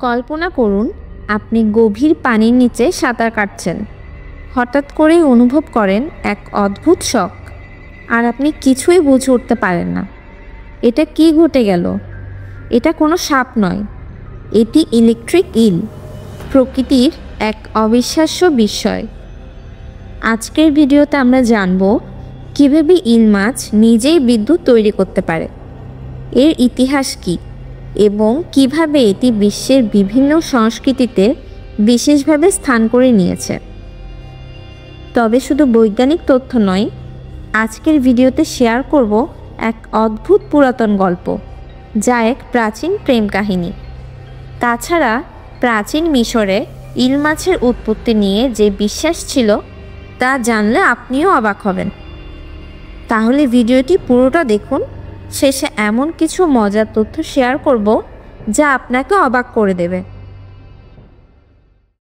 কল্পনা করুন আপনি গভীর পানির নিচে সাঁতার কাটছেন। হঠাৎ করেই অনুভব করেন এক অদ্ভুত শক, আর আপনি কিছুই বুঝে উঠতে পারেন না এটা কি ঘটে গেল। এটা কোনো সাপ নয়, এটি ইলেকট্রিক ইল, প্রকৃতির এক অবিশ্বাস্য বিস্ময়। আজকের ভিডিওতে আমরা জানব কীভাবে ইল মাছ নিজেই বিদ্যুৎ তৈরি করতে পারে, এর ইতিহাস কী এবং কিভাবে এটি বিশ্বের বিভিন্ন সংস্কৃতিতে বিশেষভাবে স্থান করে নিয়েছে। তবে শুধু বৈজ্ঞানিক তথ্য নয়, আজকের ভিডিওতে শেয়ার করব এক অদ্ভুত পুরাতন গল্প, যা এক প্রাচীন প্রেম কাহিনী। তাছাড়া প্রাচীন মিশরে ইল মাছের উৎপত্তি নিয়ে যে বিশ্বাস ছিল তা জানলে আপনিও অবাক হবেন। তাহলে ভিডিওটি পুরোটা দেখুন, শেষে এমন কিছু মজার তথ্য শেয়ার করব যা আপনাকে অবাক করে দেবে।